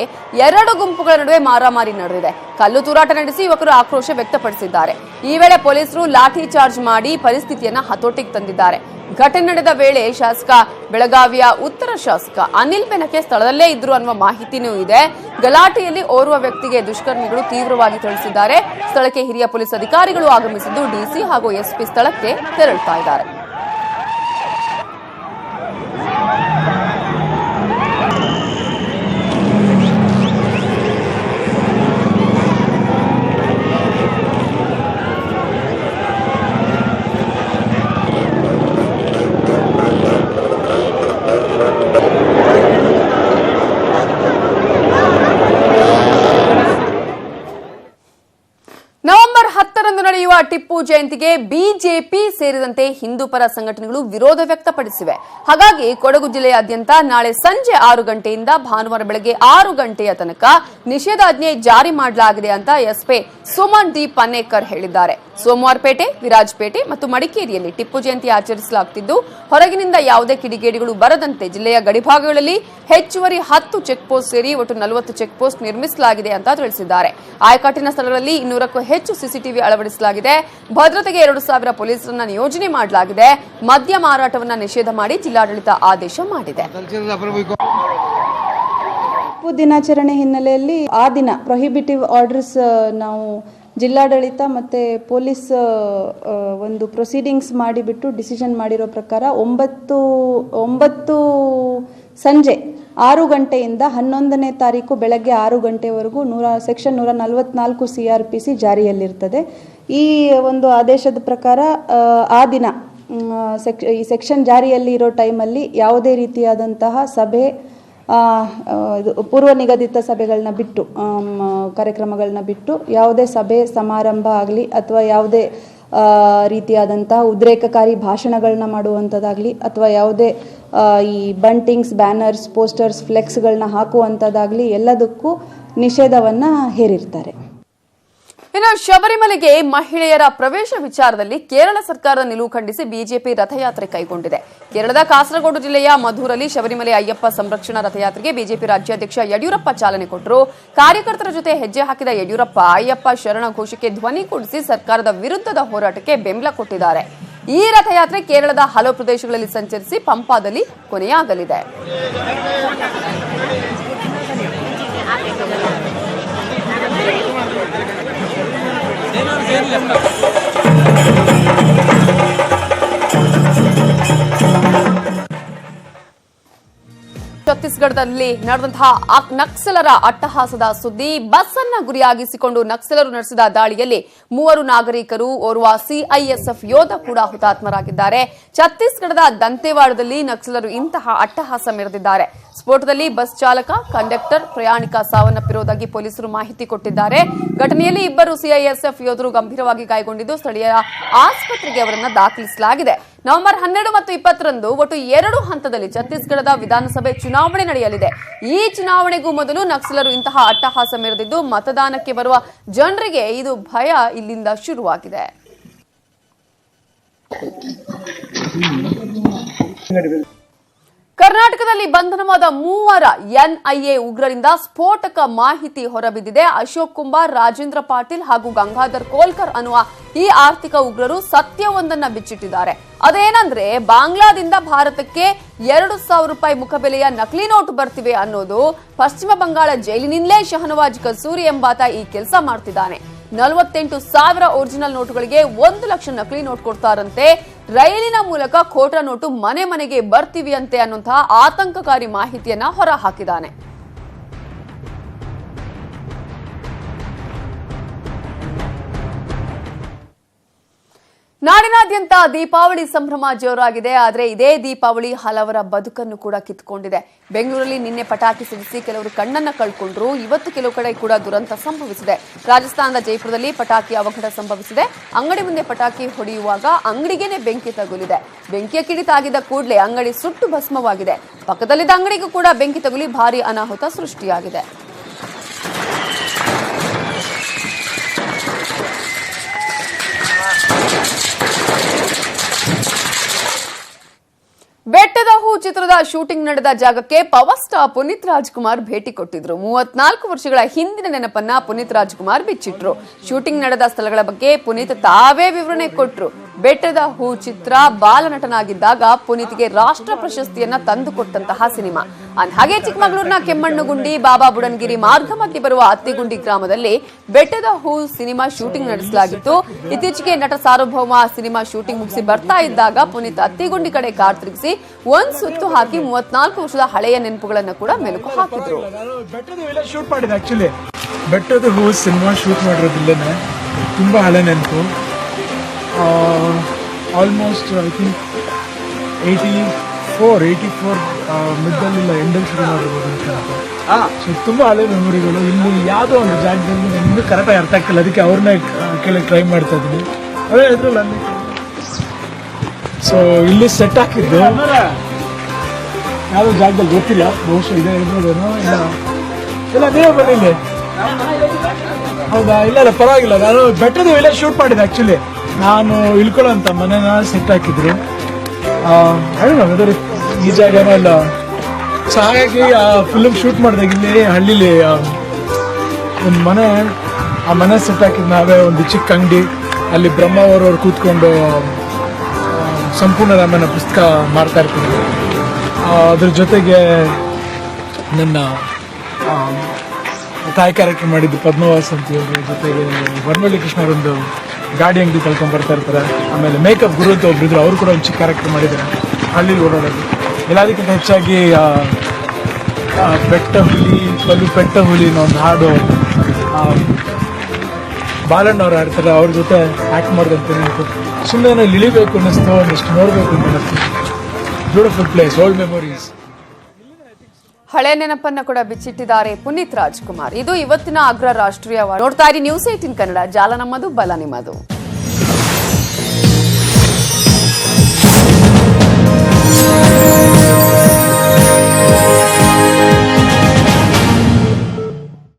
ಎರಡು ಗುಂಪುಗಳ ನಡುವೆ ಮಾರಾಮಾರಿ ನಡೆದಿದೆ. ಕಲ್ಲು ತೂರಾಟ ನಡೆಸಿ ಯುವಕರು ಆಕ್ರೋಶ ವ್ಯಕ್ತಪಡಿಸಿದ್ದಾರೆ. ಈ ವೇಳೆ ಪೊಲೀಸರು ಲಾಠಿ ಚಾರ್ಜ್ ಮಾಡಿ ಪರಿಸ್ಥಿತಿಯನ್ನ ಹತೋಟಿಗೆ ತಂದಿದ್ದಾರೆ. ಘಟನೆ ನಡೆದ ವೇಳೆ ಶಾಸಕ ಬೆಳಗಾವಿಯ ಉತ್ತರ ಶಾಸಕ ಅನಿಲ್ ಬೆನಕೆ ಸ್ಥಳದಲ್ಲೇ ಇದ್ರು ಅನ್ನುವ ಮಾಹಿತಿನೂ ಇದೆ. ಗಲಾಟೆಯಲ್ಲಿ ಓರ್ವ ವ್ಯಕ್ತಿಗೆ ದುಷ್ಕರ್ಮಿಗಳು ತೀವ್ರವಾಗಿ ಥಳಿಸಿದ್ದಾರೆ. ಸ್ಥಳಕ್ಕೆ ಹಿರಿಯ ಪೊಲೀಸ್ ಅಧಿಕಾರಿಗಳು ಆಗಮಿಸಿದ್ದು ಡಿಸಿ ಹಾಗೂ ಎಸ್ಪಿ ಸ್ಥಳಕ್ಕೆ ತೆರಳುತ್ತಾ ಇದ್ದಾರೆ. ನವೆಂಬರ್ 10ರಂದು ನಡೆಯುವ ಟಿಪ್ಪು ಜಯಂತಿಗೆ ಬಿಜೆಪಿ ಸೇರಿದಂತೆ ಹಿಂದೂ ಪರ ಸಂಘಟನೆಗಳು ವಿರೋಧ ವ್ಯಕ್ತಪಡಿಸಿವೆ. ಹಾಗಾಗಿ ಕೊಡಗು ಜಿಲ್ಲೆಯಾದ್ಯಂತ ನಾಳೆ ಸಂಜೆ 6 ಗಂಟೆಯಿಂದ ಭಾನುವಾರ ಬೆಳಗ್ಗೆ 6 ಗಂಟೆಯ ತನಕ ನಿಷೇಧಾಜ್ಞೆ ಜಾರಿ ಮಾಡಲಾಗಿದೆ ಅಂತ ಎಸ್ಪಿ ಸುಮನ್ ಡಿ ಪನ್ನೇಕರ್ ಹೇಳಿದ್ದಾರೆ. ಸೋಮವಾರಪೇಟೆ, ವಿರಾಜಪೇಟೆ ಮತ್ತು ಮಡಿಕೇರಿಯಲ್ಲಿ ಟಿಪ್ಪು ಜಯಂತಿ ಆಚರಿಸಲಾಗುತ್ತಿದ್ದು ಹೊರಗಿನಿಂದ ಯಾವುದೇ ಕಿಡಿಗೇಡಿಗಳು ಬರದಂತೆ ಜಿಲ್ಲೆಯ ಗಡಿಭಾಗಗಳಲ್ಲಿ ಹೆಚ್ಚುವರಿ 10 ಚೆಕ್ಪೋಸ್ಟ್ ಸೇರಿ ಒಟ್ಟು 40 ಚೆಕ್ಪೋಸ್ಟ್ ನಿರ್ಮಿಸಲಾಗಿದೆ ಅಂತ ತಿಳಿಸಿದ್ದಾರೆ. ಆಯಕಟ್ಟಿನ ಸ್ಥಳಗಳಲ್ಲಿ 200ಕ್ಕೂ ಹೆಚ್ಚು ಸಿಸಿಟಿವಿ ಅಳವಡಿಸಲಾಗಿದೆ. ಭದ್ರತೆಗೆ 2,000 ಪೊಲೀಸರನ್ನ ನಿಯೋಜನೆ ಮಾಡಲಾಗಿದೆ. ಮದ್ಯ ಮಾರಾಟವನ್ನ ನಿಷೇಧ ಮಾಡಿ ಜಿಲ್ಲಾಡಳಿತ ಆದೇಶ ಮಾಡಿದೆ. ಟಿಪ್ಪು ದಿನಾಚರಣೆ ಹಿನ್ನೆಲೆಯಲ್ಲಿ ಆ ದಿನ ಪ್ರೊಹಿಬಿಟಿವ್ ಆರ್ಡರ್ಸ್ ನಾವು ಜಿಲ್ಲಾಡಳಿತ ಮತ್ತು ಪೊಲೀಸ್ ಒಂದು ಪ್ರೊಸೀಡಿಂಗ್ಸ್ ಮಾಡಿಬಿಟ್ಟು ಡಿಸಿಷನ್ ಮಾಡಿರೋ ಪ್ರಕಾರ 9 ಸಂಜೆ 6 ಗಂಟೆಯಿಂದ 11ನೇ ತಾರೀಕು ಬೆಳಗ್ಗೆ 6 ಗಂಟೆವರೆಗೂ ಸೆಕ್ಷನ್ 144 CRPC ಜಾರಿಯಲ್ಲಿರ್ತದೆ. ಈ ಒಂದು ಆದೇಶದ ಪ್ರಕಾರ ಆ ದಿನ ಈ ಸೆಕ್ಷನ್ ಜಾರಿಯಲ್ಲಿ ಇರೋ ಟೈಮಲ್ಲಿ ಯಾವುದೇ ರೀತಿಯಾದಂತಹ ಸಭೆ, ಪೂರ್ವ ನಿಗದಿತ ಸಭೆಗಳನ್ನ ಬಿಟ್ಟು, ಕಾರ್ಯಕ್ರಮಗಳನ್ನ ಬಿಟ್ಟು ಯಾವುದೇ ಸಭೆ ಸಮಾರಂಭ ಆಗಲಿ ಅಥವಾ ಯಾವುದೇ ರೀತಿಯಾದಂತಹ ಉದ್ರೇಕಕಾರಿ ಭಾಷಣಗಳನ್ನ ಮಾಡುವಂಥದ್ದಾಗಲಿ ಅಥವಾ ಯಾವುದೇ ಈ ಬಂಟಿಂಗ್ಸ್, ಬ್ಯಾನರ್ಸ್, ಪೋಸ್ಟರ್ಸ್, ಫ್ಲೆಕ್ಸ್ಗಳನ್ನ ಹಾಕುವಂಥದ್ದಾಗಲಿ ಎಲ್ಲದಕ್ಕೂ ನಿಷೇಧವನ್ನು ಹೇರಿರ್ತಾರೆ. ಇನ್ನು ಶಬರಿಮಲೆಗೆ ಮಹಿಳೆಯರ ಪ್ರವೇಶ ವಿಚಾರದಲ್ಲಿ ಕೇರಳ ಸರ್ಕಾರದ ನಿಲುವು ಖಂಡಿಸಿ ಬಿಜೆಪಿ ರಥಯಾತ್ರೆ ಕೈಗೊಂಡಿದೆ. ಕೇರಳದ ಕಾಸರಗೋಡು ಜಿಲ್ಲೆಯ ಮಧೂರಲ್ಲಿ ಶಬರಿಮಲೆ ಅಯ್ಯಪ್ಪ ಸಂರಕ್ಷಣಾ ರಥಯಾತ್ರೆಗೆ ಬಿಜೆಪಿ ರಾಜ್ಯಾಧ್ಯಕ್ಷ ಯಡಿಯೂರಪ್ಪ ಚಾಲನೆ ಕೊಟ್ಟರು. ಕಾರ್ಯಕರ್ತರ ಜೊತೆ ಹೆಜ್ಜೆ ಹಾಕಿದ ಯಡಿಯೂರಪ್ಪ ಅಯ್ಯಪ್ಪ ಶರಣ ಘೋಷಕ್ಕೆ ಧ್ವನಿ ಕೂಡಿಸಿ ಸರ್ಕಾರದ ವಿರುದ್ಧದ ಹೋರಾಟಕ್ಕೆ ಬೆಂಬಲ ಕೊಟ್ಟಿದ್ದಾರೆ. ಈ ರಥಯಾತ್ರೆ ಕೇರಳದ ಹಲವು ಪ್ರದೇಶಗಳಲ್ಲಿ ಸಂಚರಿಸಿ ಪಂಪಾದಲ್ಲಿ ಕೊನೆಯಾಗಲಿದೆ. ಛತ್ತೀಸ್ಗಢದಲ್ಲಿ ನಡೆದಂತಹ ನಕ್ಸಲರ ಅಟ್ಟಹಾಸದ ಸುದ್ದಿ. ಬಸ್ ಅನ್ನ ಗುರಿಯಾಗಿಸಿಕೊಂಡು ನಕ್ಸಲರು ನಡೆಸಿದ ದಾಳಿಯಲ್ಲಿ 3 ನಾಗರಿಕರು, ಓರ್ವ ಸಿಐಎಸ್ಎಫ್ ಯೋಧ ಕೂಡ ಹುತಾತ್ಮರಾಗಿದ್ದಾರೆ. ಛತ್ತೀಸ್ಗಢದ ದಂತೇವಾಡದಲ್ಲಿ ನಕ್ಸಲರು ಇಂತಹ ಅಟ್ಟಹಾಸ ಮೆರೆದಿದ್ದಾರೆ. ಸ್ಫೋಟದಲ್ಲಿ ಬಸ್ ಚಾಲಕ, ಕಂಡಕ್ಟರ್, ಪ್ರಯಾಣಿಕ ಸಾವನ್ನಪ್ಪಿರುವುದಾಗಿ ಪೊಲೀಸರು ಮಾಹಿತಿ ಕೊಟ್ಟಿದ್ದಾರೆ. ಘಟನೆಯಲ್ಲಿ 2 ಸಿಐಎಸ್ಎಫ್ ಯೋಧರು ಗಂಭೀರವಾಗಿ ಗಾಯಗೊಂಡಿದ್ದು ಸ್ಥಳೀಯ ಆಸ್ಪತ್ರೆಗೆ ಅವರನ್ನು ದಾಖಲಿಸಲಾಗಿದೆ. ನವೆಂಬರ್ 12 ಮತ್ತು 20ರಂದು ಒಟ್ಟು 2 ಹಂತದಲ್ಲಿ ಛತ್ತೀಸ್ಗಢದ ವಿಧಾನಸಭೆ ಚುನಾವಣೆ ನಡೆಯಲಿದೆ. ಈ ಚುನಾವಣೆಗೂ ಮೊದಲು ನಕ್ಸಲರು ಇಂತಹ ಅಟ್ಟಹಾಸ ಮೆರೆದಿದ್ದು ಮತದಾನಕ್ಕೆ ಬರುವ ಜನರಿಗೆ ಇದು ಭಯ ಇಲ್ಲಿಂದ ಶುರುವಾಗಿದೆ. ಕರ್ನಾಟಕದಲ್ಲಿ ಬಂಧನವಾದ 3 ಎನ್ಐಎ ಉಗ್ರರಿಂದ ಸ್ಫೋಟಕ ಮಾಹಿತಿ ಹೊರಬಿದ್ದಿದೆ. ಅಶೋಕ್ ಕುಂಬಾರ್, ರಾಜೇಂದ್ರ ಪಾಟೀಲ್ ಹಾಗೂ ಗಂಗಾಧರ್ ಕೋಲ್ಕರ್ ಅನ್ನುವ ಈ ಆರ್ಥಿಕ ಉಗ್ರರು ಸತ್ಯವೊಂದನ್ನ ಬಿಚ್ಚಿಟ್ಟಿದ್ದಾರೆ. ಅದೇನಂದ್ರೆ ಬಾಂಗ್ಲಾದಿಂದ ಭಾರತಕ್ಕೆ 2,000 ರೂಪಾಯಿ ಮುಖಬೆಲೆಯ ನಕಲಿ ನೋಟು ಬರ್ತಿವೆ ಅನ್ನೋದು. ಪಶ್ಚಿಮ ಬಂಗಾಳ ಜೈಲಿನಿಂದಲೇ ಶಹನವಾಜ್ ಕಸೂರಿ ಎಂಬಾತ ಈ ಕೆಲಸ ಮಾಡ್ತಿದ್ದಾನೆ. 48,000 ಒರಿಜಿನಲ್ ನೋಟುಗಳಿಗೆ 1 ಲಕ್ಷ ನಕಲಿ ನೋಟ್ ಕೊಡ್ತಾರಂತೆ. ರೈಲಿನ ಮೂಲಕ ಖೋಟಾ ನೋಟು ಮನೆ ಮನೆಗೆ ಬರ್ತಿವಿಯಂತೆ ಅನ್ನುವಂತಹ ಆತಂಕಕಾರಿ ಮಾಹಿತಿಯನ್ನ ಹೊರ ಹಾಕಿದ್ದಾನೆ. ನಾಡಿನಾದ್ಯಂತ ದೀಪಾವಳಿ ಸಂಭ್ರಮ ಜೋರಾಗಿದೆ. ಆದರೆ ಇದೇ ದೀಪಾವಳಿ ಹಲವರ ಬದುಕನ್ನು ಕೂಡ ಕಿತ್ತುಕೊಂಡಿದೆ. ಬೆಂಗಳೂರಲ್ಲಿ ನಿನ್ನೆ ಪಟಾಕಿ ಸಿಡಿಸಿ ಕೆಲವರು ಕಣ್ಣನ್ನ ಕಳ್ಕೊಂಡ್ರು. ಇವತ್ತು ಕೆಲವು ಕಡೆ ಕೂಡ ದುರಂತ ಸಂಭವಿಸಿದೆ. ರಾಜಸ್ಥಾನದ ಜೈಪುರದಲ್ಲಿ ಪಟಾಕಿ ಅವಘಡ ಸಂಭವಿಸಿದೆ. ಅಂಗಡಿ ಮುಂದೆ ಪಟಾಕಿ ಹೊಡೆಯುವಾಗ ಅಂಗಡಿಗೇನೆ ಬೆಂಕಿ ತಗುಲಿದೆ. ಬೆಂಕಿಯ ಕಿಡಿ ತಾಗಿದ ಕೂಡಲೇ ಅಂಗಡಿ ಸುಟ್ಟು ಭಸ್ಮವಾಗಿದೆ. ಪಕ್ಕದಲ್ಲಿದ್ದ ಅಂಗಡಿಗೂ ಕೂಡ ಬೆಂಕಿ ತಗುಲಿ ಭಾರೀ ಅನಾಹುತ ಸೃಷ್ಟಿಯಾಗಿದೆ. ಬೆಟ್ಟದ ಹೂ ಚಿತ್ರದ ಶೂಟಿಂಗ್ ನಡೆದ ಜಾಗಕ್ಕೆ ಪವರ್ ಸ್ಟಾರ್ ಪುನೀತ್ ರಾಜ್ಕುಮಾರ್ ಭೇಟಿ ಕೊಟ್ಟಿದ್ರು. 34 ವರ್ಷಗಳ ಹಿಂದಿನ ನೆನಪನ್ನ ಪುನೀತ್ ರಾಜ್ಕುಮಾರ್ ಬಿಚ್ಚಿಟ್ರು. ಶೂಟಿಂಗ್ ನಡೆದ ಸ್ಥಳಗಳ ಬಗ್ಗೆ ಪುನೀತ್ ತಾವೇ ವಿವರಣೆ ಕೊಟ್ರು. ಬೆಟ್ಟದ ಹೂ ಚಿತ್ರ ಬಾಲನಟನಾಗಿದ್ದಾಗ ಪುನೀತ್ಗೆ ರಾಷ್ಟ್ರ ಪ್ರಶಸ್ತಿಯನ್ನ ತಂದುಕೊಟ್ಟಂತಹ ಸಿನಿಮಾ. ಹಾಗೆ ಚಿಕ್ಕಮಗಳೂರಿನ ಕೆಮ್ಮಣ್ಣುಗುಂಡಿ, ಬಾಬಾ ಬುಡನ್ಗಿರಿ ಮಾರ್ಗ ಮಧ್ಯೆ ಬರುವ ಅತ್ತಿಗುಂಡಿ ಗ್ರಾಮದಲ್ಲಿ ಬೆಟ್ಟದ ಹೂ ಸಿನಿಮಾ ಶೂಟಿಂಗ್ ನಡೆಸಲಾಗಿತ್ತು. ಇತ್ತೀಚೆಗೆ ನಟ ಸಾರ್ವಭೌಮ ಸಿನಿಮಾ ಶೂಟಿಂಗ್ ಮುಗಿಸಿ ಬರ್ತಾ ಇದ್ದಾಗ ಪುನೀತ್ ಅತ್ತಿಗುಂಡಿ ಕಡೆ ಕಾರ್ ತಿರುಗಿಸಿ ಒಂದ್ ಸುತ್ತು ಹಾಕಿ 34 ವರ್ಷದ ಹಳೆಯ ನೆನಪುಗಳನ್ನು ಕೂಡ ಮೆಲುಕು ಹಾಕಿದ್ರು. ಶೂಟ್ ಮಾಡಿದೆ ಆಕ್ಚುಲಿ ಬೆಟ್ಟದ ಹೂ ಸಿನಿಮಾ ಶೂಟ್ ಮಾಡಿರೋದಿಲ್ಲೇ ತುಂಬಾ ಹಳೆ ನೆನಪು. ಆಲ್ಮೋಸ್ಟ್ ಐ ಥಿಂಕ್ 84 ಮಿಡ್ಡಲ್ಲಿಲ್ಲ ಎಂಡಲ್ಲಿ ಶುರು ಮಾಡಿರ್ಬೋದು ಅಂತ. ಸೊ ತುಂಬ ಹಳೆ ಮೆಮೊರಿಗಳು. ಇಲ್ಲಿ ಯಾವುದೋ ಒಂದು ಜಾಗದಲ್ಲಿ ನನಗೆ ಇನ್ನೂ ಕರೆಕ್ಟಾಗಿ ಅರ್ಥ ಆಗ್ತಿಲ್ಲ, ಅದಕ್ಕೆ ಅವ್ರನ್ನೇ ಕೇಳಕ್ಕೆ ಟ್ರೈ ಮಾಡ್ತಾ ಇದ್ದೀನಿ. ಅವೇ ಇದ್ರಲ್ಲ ಅಲ್ಲಿ. ಸೊ ಇಲ್ಲಿ ಸೆಟ್ ಹಾಕಿದ್ದು ಯಾವುದೋ ಜಾಗದಲ್ಲಿ ಗೊತ್ತಿಲ್ಲ, ಬಹುಶಃ ಇದೇ ಇರ್ಬೋದೇನೋ. ಇಲ್ಲ ನೀವೇ ಬನ್ನಿ. ಹೌದಾ? ಇಲ್ಲ ಪರವಾಗಿಲ್ಲ. ನಾನು ಬೆಟ್ಟದ ವಿಲೇಜ್ ಶೂಟ್ ಮಾಡಿದೆ ಆ್ಯಕ್ಚುಲಿ. ನಾನು ಇಳ್ಕೊಳ್ಳೋಂಥ ಮನೆನ ಸೆಟ್ ಹಾಕಿದ್ರು. ಈ ಜಾಗನೋ ಇಲ್ಲ. ಸೊ ಹಾಗಾಗಿ ಆ ಫಿಲ್ಮ್ ಶೂಟ್ ಮಾಡಿದಾಗ ಇಲ್ಲಿ ಹಳ್ಳಿಲಿ ಒಂದು ಮನೆ, ಆ ಮನೆ ಸೆಟ್ ಹಾಕಿದ್ ನಾವೇ. ಒಂದು ಚಿಕ್ಕ ಅಂಗಡಿ, ಅಲ್ಲಿ ಬ್ರಹ್ಮಾವರವ್ರು ಕೂತ್ಕೊಂಡು ಸಂಪೂರ್ಣ ರಾಮಾಯಣ ಪುಸ್ತಕ ಮಾಡ್ತಾ ಇರ್ತೀನಿ. ಅದ್ರ ಜೊತೆಗೆ ನನ್ನ ತಾಯಿ ಕ್ಯಾರೆಕ್ಟರ್ ಮಾಡಿದ್ದು ಪದ್ಮವಾಸ್ ಅಂತ ಹೇಳಿ, ಜೊತೆಗೆ ವನವಳ್ಳಿ ಕೃಷ್ಣರೊಂದು ಗಾಡಿ ಅಂಗಡಿ ಕಲ್ಕೊಂಡು ಬರ್ತಾ ಇರ್ತಾರೆ. ಆಮೇಲೆ ಮೇಕಪ್ ಗುರು ಅಂತ ಒಬ್ರಿದ್ರು, ಅವರು ಕೂಡ ಒಂದು ಚಿಕ್ಕ ಕ್ಯಾರೆಕ್ಟರ್ ಮಾಡಿದ್ದಾರೆ. ಹಳ್ಳಿಲಿ ಓಡಾಡೋದು ಎಲ್ಲದಕ್ಕಿಂತ ಹೆಚ್ಚಾಗಿ ಬೆಟ್ಟ ಹುಲಿ ಅನ್ನೋ ಒಂದು ಹಾಡು ಬಾಲಣ್ಣವ್ರು ಆಡ್ತಾರೆ, ಅವ್ರ ಜೊತೆ ಆ್ಯಕ್ಟ್ ಮಾಡೋದಂತ ನೆನಪು. ಸುಮ್ಮನೆ ಇಳಿಬೇಕು ಅನ್ನಿಸ್ತು, ಒಂದಷ್ಟು ನೋಡಬೇಕು ಅಂತ ಅನ್ನಿಸ್ತು. Beautiful place, old memories. ಹಳೆ ನೆನಪನ್ನ ಕೂಡ ಬಿಚ್ಚಿಟ್ಟಿದ್ದಾರೆ ಪುನೀತ್ ರಾಜ್ಕುಮಾರ್. ಇದು ಇವತ್ತಿನ ಅಗ್ರ ರಾಷ್ಟ್ರೀಯ. ನೋಡ್ತಾ ಇರಿ ನ್ಯೂಸ್ 18 ಕನ್ನಡ. ಜಾಲ ನಮ್ಮದು, ಬಲ ನಿಮ್ಮದು.